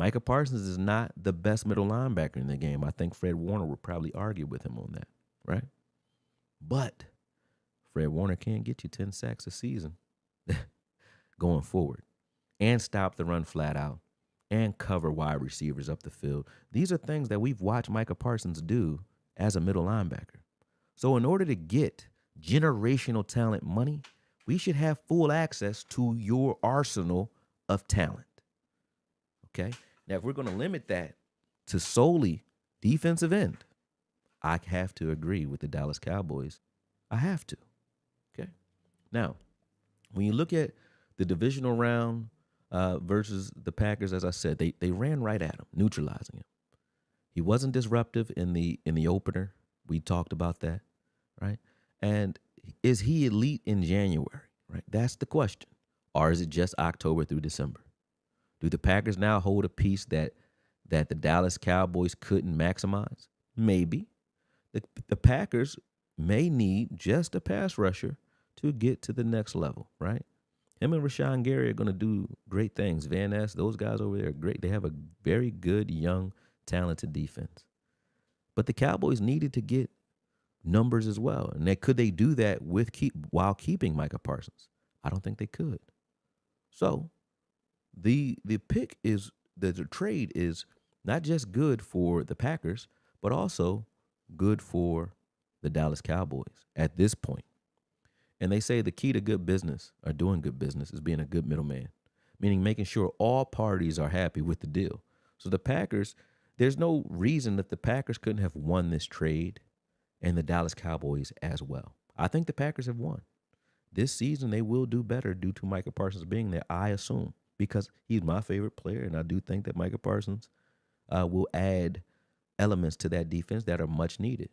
Micah Parsons is not the best middle linebacker in the game. I think Fred Warner would probably argue with him on that, right? But Fred Warner can't get you 10 sacks a season going forward and stop the run flat out and cover wide receivers up the field. These are things that we've watched Micah Parsons do as a middle linebacker. So in order to get generational talent money, we should have full access to your arsenal of talent. Okay? Now, if we're going to limit that to solely defensive end, I have to agree with the Dallas Cowboys. I have to. Okay? Now, when you look at the divisional round versus the Packers, as I said, they ran right at him, neutralizing him. He wasn't disruptive in the opener. We talked about that, right? And is he elite in January, right? That's the question. Or is it just October through December? Do the Packers now hold a piece that the Dallas Cowboys couldn't maximize? Maybe. The Packers may need just a pass rusher to get to the next level, right? Him and Rashawn Gary are going to do great things. Van Ness, those guys over there are great. They have a very good, young, talented defense. But the Cowboys needed to get numbers as well. And could they do that while keeping Micah Parsons? I don't think they could. So the pick is the trade is not just good for the Packers, but also good for the Dallas Cowboys at this point. And they say the key to good business or doing good business is being a good middleman, meaning making sure all parties are happy with the deal. So the Packers, there's no reason that the Packers couldn't have won this trade and the Dallas Cowboys as well. I think the Packers have won. This season, they will do better due to Micah Parsons being there, I assume, because he's my favorite player, and I do think that Micah Parsons will add elements to that defense that are much needed.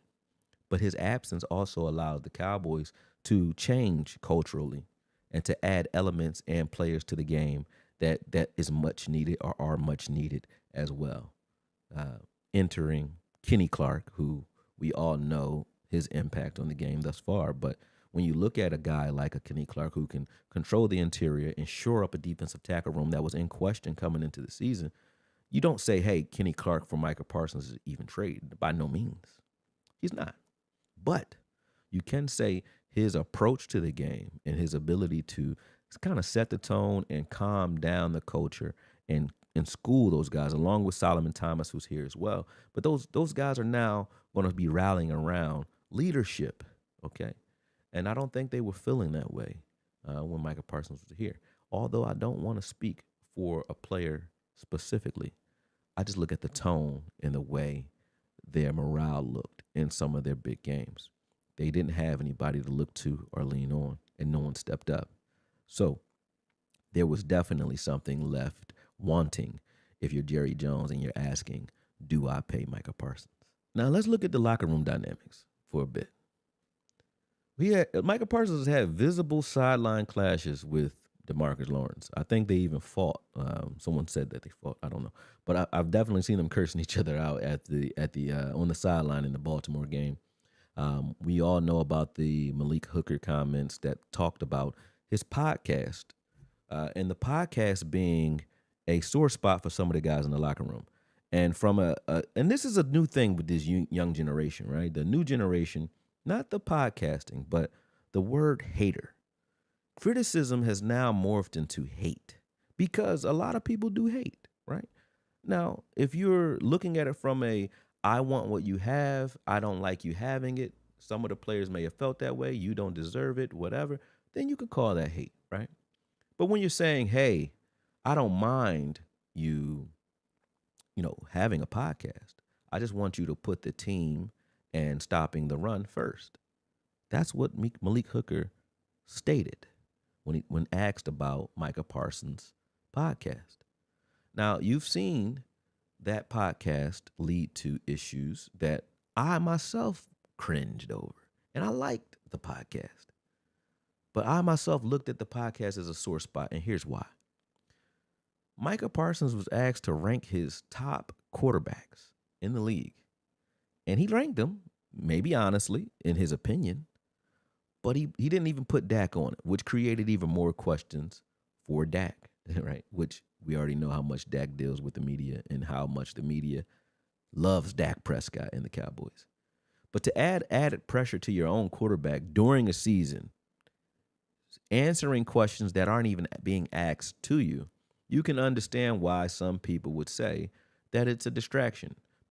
But his absence also allows the Cowboys to change culturally and to add elements and players to the game that is much needed or are much needed as well. Entering Kenny Clark, who we all know his impact on the game thus far, but when you look at a guy like a Kenny Clark who can control the interior and shore up a defensive tackle room that was in question coming into the season, you don't say, hey, Kenny Clark for Micah Parsons is even trade. By no means. He's not. But you can say his approach to the game and his ability to kind of set the tone and calm down the culture and school those guys, along with Solomon Thomas, who's here as well. But those guys are now going to be rallying around leadership, okay? And I don't think they were feeling that way when Micah Parsons was here. Although I don't want to speak for a player specifically, I just look at the tone and the way their morale looked in some of their big games. They didn't have anybody to look to or lean on, and no one stepped up. So there was definitely something left wanting if you're Jerry Jones and you're asking, do I pay Micah Parsons? Now let's look at the locker room dynamics for a bit. Micah Parsons has had visible sideline clashes with DeMarcus Lawrence. I think they even fought. Someone said that they fought. I don't know, but I've definitely seen them cursing each other out at the on the sideline in the Baltimore game. We all know about the Malik Hooker comments that talked about his podcast, and the podcast being a sore spot for some of the guys in the locker room. And from and this is a new thing with this young generation, right? The new generation, not the podcasting, but the word hater. Criticism has now morphed into hate because a lot of people do hate, right? Now, if you're looking at it from I want what you have, I don't like you having it, some of the players may have felt that way, you don't deserve it, whatever, then you could call that hate, right? But when you're saying, hey, I don't mind you having a podcast, I just want you to put the team and stopping the run first. That's what Malik Hooker stated when asked about Micah Parsons' podcast. Now, you've seen that podcast lead to issues that I myself cringed over. And I liked the podcast. But I myself looked at the podcast as a sore spot, and here's why. Micah Parsons was asked to rank his top quarterbacks in the league. And he ranked them, maybe honestly, in his opinion. But he didn't even put Dak on it, which created even more questions for Dak, right? Which We already know how much Dak deals with the media and how much the media loves Dak Prescott and the Cowboys. But to add added pressure to your own quarterback during a season, answering questions that aren't even being asked to you, you can understand why some people would say that it's a distraction.